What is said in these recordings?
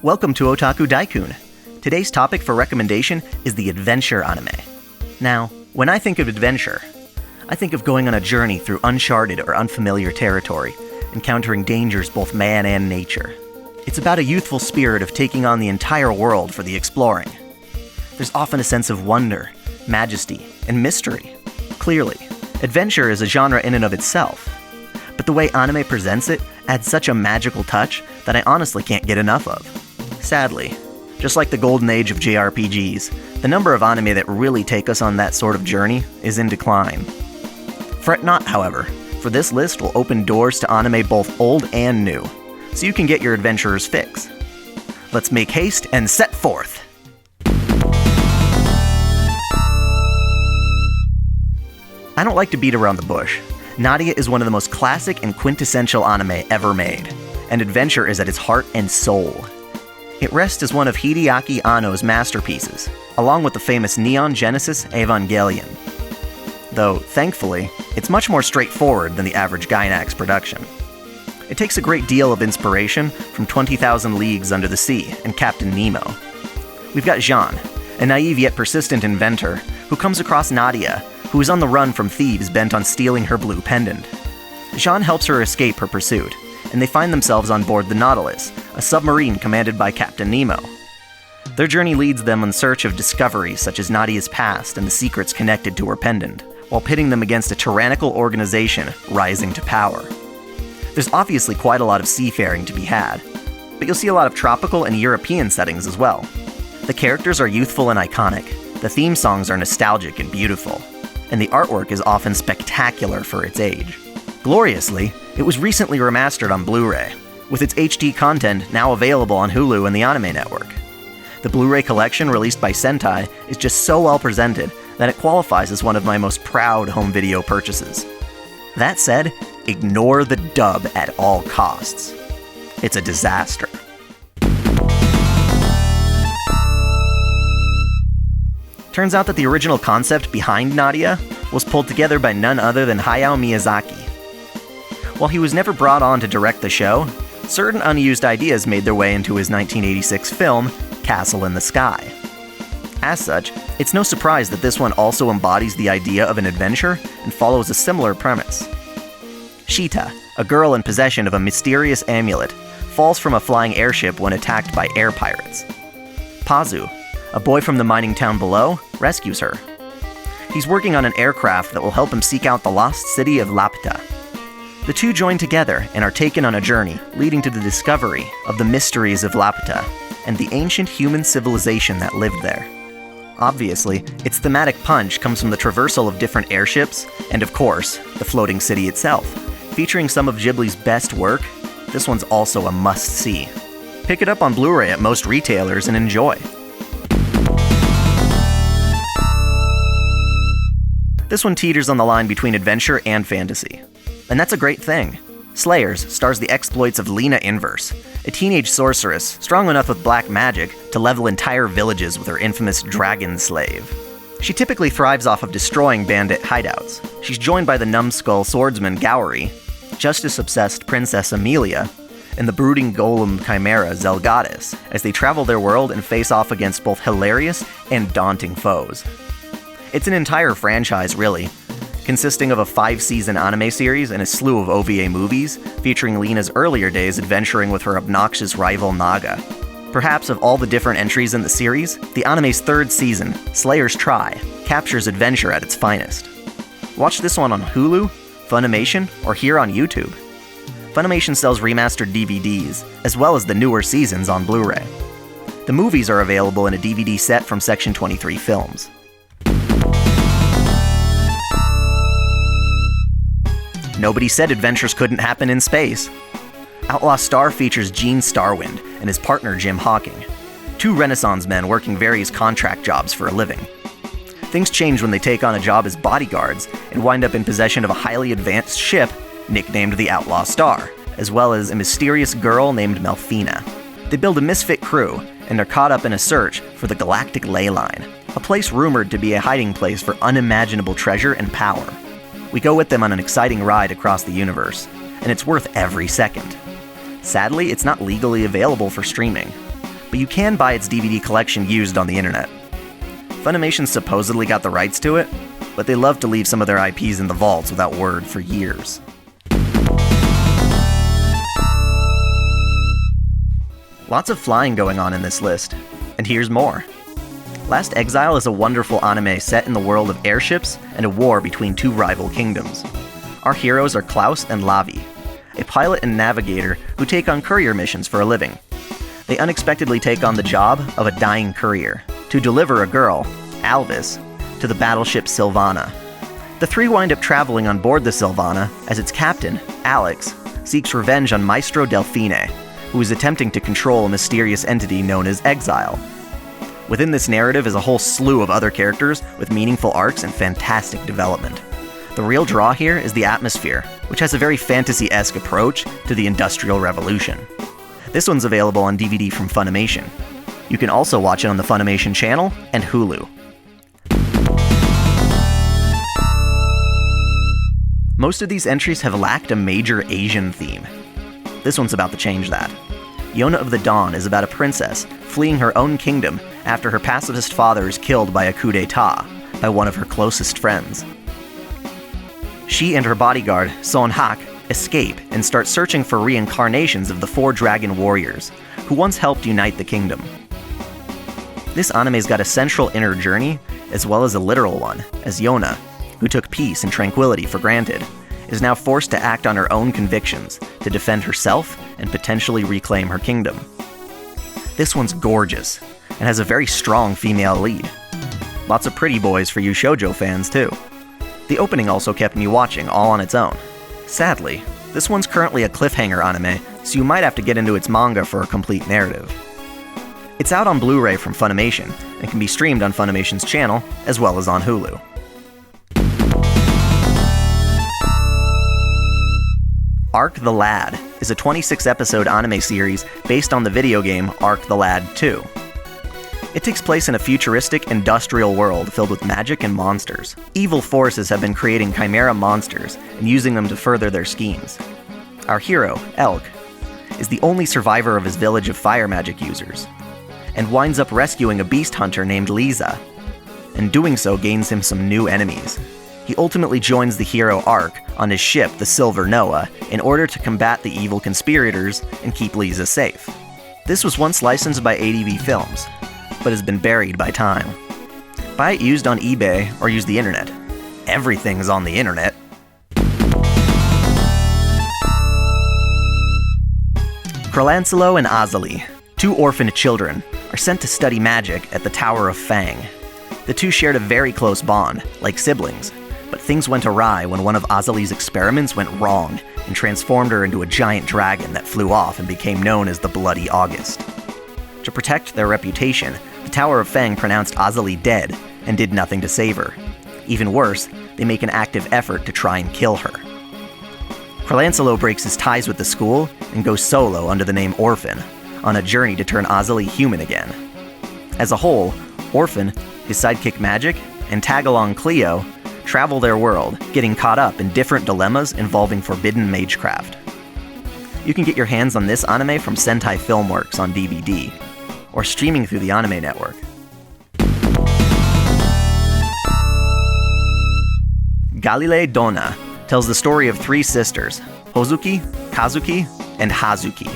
Welcome to Otaku Daikun. Today's topic for recommendation is the adventure anime. Now, when I think of adventure, I think of going on a journey through uncharted or unfamiliar territory, encountering dangers both man and nature. It's about a youthful spirit of taking on the entire world for the exploring. There's often a sense of wonder, majesty, and mystery. Clearly, adventure is a genre in and of itself, but the way anime presents it adds such a magical touch that I honestly can't get enough of. Sadly, just like the golden age of JRPGs, the number of anime that really take us on that sort of journey is in decline. Fret not, however, for this list will open doors to anime both old and new, so you can get your adventurer's fix. Let's make haste and set forth! I don't like to beat around the bush. Nadia is one of the most classic and quintessential anime ever made, and adventure is at its heart and soul. It rests as one of Hideaki Anno's masterpieces, along with the famous Neon Genesis Evangelion. Though, thankfully, it's much more straightforward than the average Gainax production. It takes a great deal of inspiration from 20,000 Leagues Under the Sea and Captain Nemo. We've got Jean, a naive yet persistent inventor, who comes across Nadia, who is on the run from thieves bent on stealing her blue pendant. Jean helps her escape her pursuit, and they find themselves on board the Nautilus, a submarine commanded by Captain Nemo. Their journey leads them in search of discoveries such as Nadia's past and the secrets connected to her pendant, while pitting them against a tyrannical organization rising to power. There's obviously quite a lot of seafaring to be had, but you'll see a lot of tropical and European settings as well. The characters are youthful and iconic, the theme songs are nostalgic and beautiful, and the artwork is often spectacular for its age. Gloriously, it was recently remastered on Blu-ray, with its HD content now available on Hulu and the Anime Network. The Blu-ray collection released by Sentai is just so well presented that it qualifies as one of my most proud home video purchases. That said, ignore the dub at all costs. It's a disaster. Turns out that the original concept behind Nadia was pulled together by none other than Hayao Miyazaki. While he was never brought on to direct the show, certain unused ideas made their way into his 1986 film, Castle in the Sky. As such, it's no surprise that this one also embodies the idea of an adventure and follows a similar premise. Shita, a girl in possession of a mysterious amulet, falls from a flying airship when attacked by air pirates. Pazu, a boy from the mining town below, rescues her. He's working on an aircraft that will help him seek out the lost city of Laputa. The two join together and are taken on a journey leading to the discovery of the mysteries of Laputa and the ancient human civilization that lived there. Obviously, its thematic punch comes from the traversal of different airships and, of course, the floating city itself. Featuring some of Ghibli's best work, this one's also a must-see. Pick it up on Blu-ray at most retailers and enjoy. This one teeters on the line between adventure and fantasy. And that's a great thing. Slayers stars the exploits of Lena Inverse, a teenage sorceress strong enough with black magic to level entire villages with her infamous dragon slave. She typically thrives off of destroying bandit hideouts. She's joined by the numbskull swordsman Gowry, justice-obsessed Princess Amelia, and the brooding golem chimera Zelgadis as they travel their world and face off against both hilarious and daunting foes. It's an entire franchise, really, consisting of a 5-season anime series and a slew of OVA movies, featuring Lena's earlier days adventuring with her obnoxious rival Naga. Perhaps of all the different entries in the series, the anime's 3rd season, Slayer's Try, captures adventure at its finest. Watch this one on Hulu, Funimation, or here on YouTube. Funimation sells remastered DVDs, as well as the newer seasons on Blu-ray. The movies are available in a DVD set from Section 23 Films. Nobody said adventures couldn't happen in space. Outlaw Star features Gene Starwind and his partner Jim Hawking, two Renaissance men working various contract jobs for a living. Things change when they take on a job as bodyguards and wind up in possession of a highly advanced ship nicknamed the Outlaw Star, as well as a mysterious girl named Melfina. They build a misfit crew, and they're caught up in a search for the Galactic Ley Line, a place rumored to be a hiding place for unimaginable treasure and power. We go with them on an exciting ride across the universe, and it's worth every second. Sadly, it's not legally available for streaming, but you can buy its DVD collection used on the internet. Funimation supposedly got the rights to it, but they love to leave some of their IPs in the vaults without word for years. Lots of flying going on in this list, and here's more. Last Exile is a wonderful anime set in the world of airships and a war between two rival kingdoms. Our heroes are Klaus and Lavi, a pilot and navigator who take on courier missions for a living. They unexpectedly take on the job of a dying courier to deliver a girl, Alvis, to the battleship Sylvana. The three wind up traveling on board the Sylvana as its captain, Alex, seeks revenge on Maestro Delfine, who is attempting to control a mysterious entity known as Exile. Within this narrative is a whole slew of other characters with meaningful arcs and fantastic development. The real draw here is the atmosphere, which has a very fantasy-esque approach to the Industrial Revolution. This one's available on DVD from Funimation. You can also watch it on the Funimation channel and Hulu. Most of these entries have lacked a major Asian theme. This one's about to change that. Yona of the Dawn is about a princess fleeing her own kingdom after her pacifist father is killed by a coup d'etat by one of her closest friends. She and her bodyguard, Son Hak, escape and start searching for reincarnations of the four dragon warriors, who once helped unite the kingdom. This anime's got a central inner journey, as well as a literal one, as Yona, who took peace and tranquility for granted, is now forced to act on her own convictions to defend herself and potentially reclaim her kingdom. This one's gorgeous, and has a very strong female lead. Lots of pretty boys for you shoujo fans too. The opening also kept me watching all on its own. Sadly, this one's currently a cliffhanger anime, so you might have to get into its manga for a complete narrative. It's out on Blu-ray from Funimation, and can be streamed on Funimation's channel, as well as on Hulu. Arc the Lad is a 26-episode anime series based on the video game Arc the Lad 2. It takes place in a futuristic, industrial world filled with magic and monsters. Evil forces have been creating chimera monsters and using them to further their schemes. Our hero, Elk, is the only survivor of his village of fire magic users, and winds up rescuing a beast hunter named Lisa, and doing so gains him some new enemies. He ultimately joins the hero Arc on his ship, the Silver Noah, in order to combat the evil conspirators and keep Lisa safe. This was once licensed by ADV Films, but has been buried by time. Buy it used on eBay or use the internet. Everything's on the internet. Kralansilo and Azali, two orphaned children, are sent to study magic at the Tower of Fang. The two shared a very close bond, like siblings, but things went awry when one of Azali's experiments went wrong and transformed her into a giant dragon that flew off and became known as the Bloody August. To protect their reputation, the Tower of Fang pronounced Azali dead and did nothing to save her. Even worse, they make an active effort to try and kill her. Kralansilo breaks his ties with the school and goes solo under the name Orphan, on a journey to turn Azali human again. As a whole, Orphan, his sidekick Magic, and tag-along Cleo travel their world, getting caught up in different dilemmas involving forbidden magecraft. You can get your hands on this anime from Sentai Filmworks on DVD, or streaming through the Anime Network. Galilei Donna tells the story of three sisters, Hozuki, Kazuki, and Hazuki,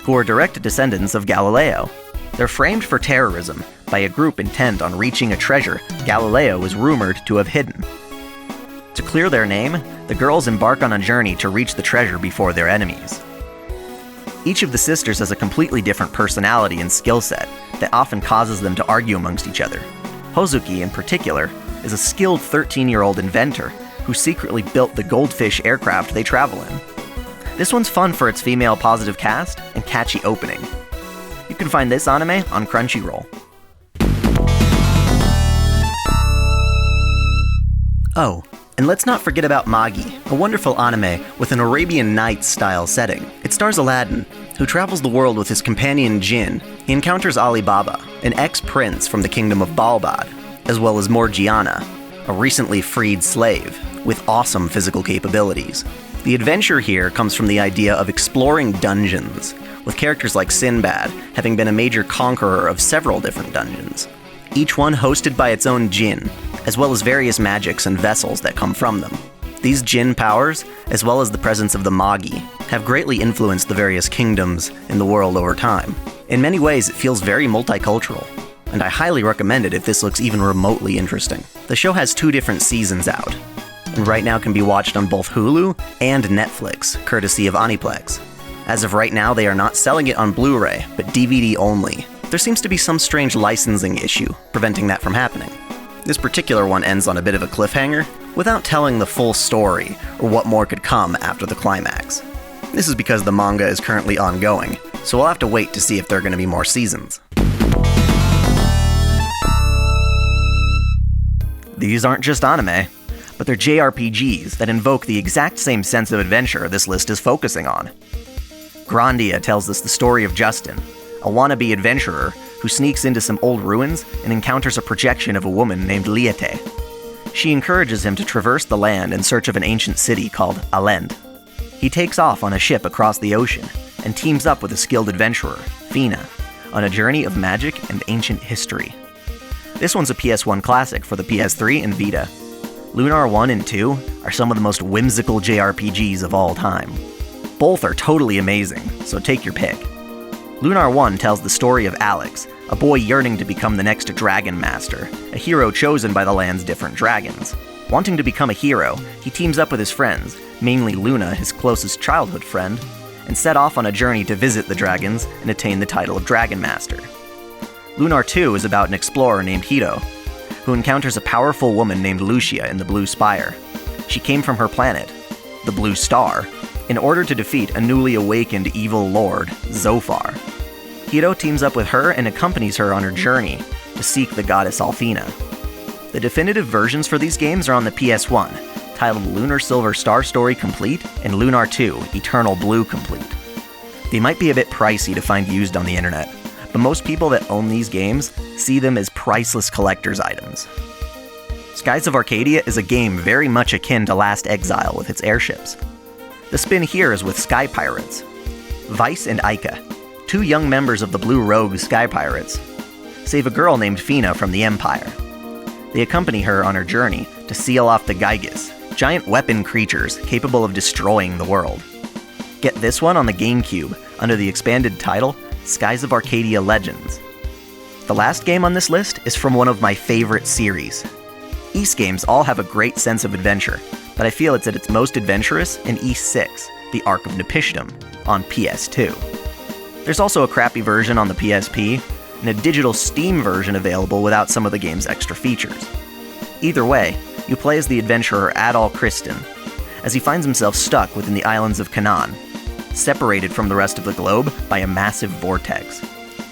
who are direct descendants of Galileo. They're framed for terrorism by a group intent on reaching a treasure Galileo is rumored to have hidden. To clear their name, the girls embark on a journey to reach the treasure before their enemies. Each of the sisters has a completely different personality and skill set that often causes them to argue amongst each other. Hozuki, in particular, is a skilled 13-year-old inventor who secretly built the Goldfish aircraft they travel in. This one's fun for its female positive cast and catchy opening. You can find this anime on Crunchyroll. Oh, and let's not forget about Magi, a wonderful anime with an Arabian Nights-style setting. It stars Aladdin, who travels the world with his companion Jinn. He encounters Ali Baba, an ex-prince from the kingdom of Balbad, as well as Morgiana, a recently freed slave with awesome physical capabilities. The adventure here comes from the idea of exploring dungeons, with characters like Sinbad having been a major conqueror of several different dungeons, each one hosted by its own djinn, as well as various magics and vessels that come from them. These djinn powers, as well as the presence of the Magi, have greatly influenced the various kingdoms in the world over time. In many ways, it feels very multicultural, and I highly recommend it if this looks even remotely interesting. The show has 2 different seasons out, and right now can be watched on both Hulu and Netflix, courtesy of Aniplex. As of right now, they are not selling it on Blu-ray, but DVD only. There seems to be some strange licensing issue preventing that from happening. This particular one ends on a bit of a cliffhanger, without telling the full story or what more could come after the climax. This is because the manga is currently ongoing, so we'll have to wait to see if there are going to be more seasons. These aren't just anime, but they're JRPGs that invoke the exact same sense of adventure this list is focusing on. Grandia tells us the story of Justin, a wannabe adventurer who sneaks into some old ruins and encounters a projection of a woman named Liete. She encourages him to traverse the land in search of an ancient city called Alend. He takes off on a ship across the ocean and teams up with a skilled adventurer, Fina, on a journey of magic and ancient history. This one's a PS1 classic for the PS3 and Vita. Lunar 1 and 2 are some of the most whimsical JRPGs of all time. Both are totally amazing, so take your pick. Lunar 1 tells the story of Alex, a boy yearning to become the next Dragon Master, a hero chosen by the land's different dragons. Wanting to become a hero, he teams up with his friends, mainly Luna, his closest childhood friend, and set off on a journey to visit the dragons and attain the title of Dragon Master. Lunar 2 is about an explorer named Hiro, who encounters a powerful woman named Lucia in the Blue Spire. She came from her planet, the Blue Star, in order to defeat a newly awakened evil lord, Zophar. Hiro teams up with her and accompanies her on her journey to seek the goddess Althena. The definitive versions for these games are on the PS1, titled Lunar Silver Star Story Complete and Lunar 2 Eternal Blue Complete. They might be a bit pricey to find used on the internet, but most people that own these games see them as priceless collector's items. Skies of Arcadia is a game very much akin to Last Exile with its airships. The spin here is with Sky Pirates. Vice and Aika, 2 young members of the Blue Rogue Sky Pirates, save a girl named Fina from the Empire. They accompany her on her journey to seal off the Gygus, giant weapon creatures capable of destroying the world. Get this one on the GameCube under the expanded title Skies of Arcadia Legends. The last game on this list is from one of my favorite series. Ys games all have a great sense of adventure, but I feel it's at its most adventurous in Ys 6, The Ark of Nepishtim, on PS2. There's also a crappy version on the PSP, and a digital Steam version available without some of the game's extra features. Either way, you play as the adventurer Adol Kristin, as he finds himself stuck within the islands of Canaan, separated from the rest of the globe by a massive vortex.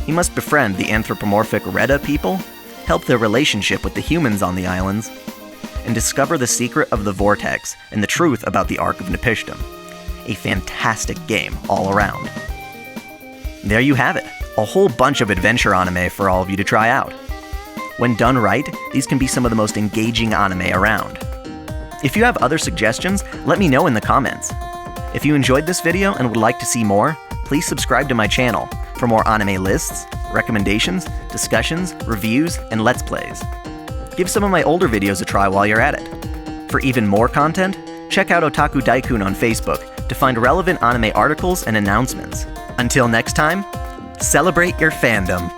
He must befriend the anthropomorphic Reda people, help their relationship with the humans on the islands, and discover the secret of the vortex and the truth about the Ark of Nepishtim. A fantastic game all around. There you have it, a whole bunch of adventure anime for all of you to try out. When done right, these can be some of the most engaging anime around. If you have other suggestions, let me know in the comments. If you enjoyed this video and would like to see more, please subscribe to my channel for more anime lists, recommendations, discussions, reviews, and let's plays. Give some of my older videos a try while you're at it. For even more content, check out Otaku Daikun on Facebook to find relevant anime articles and announcements. Until next time, celebrate your fandom.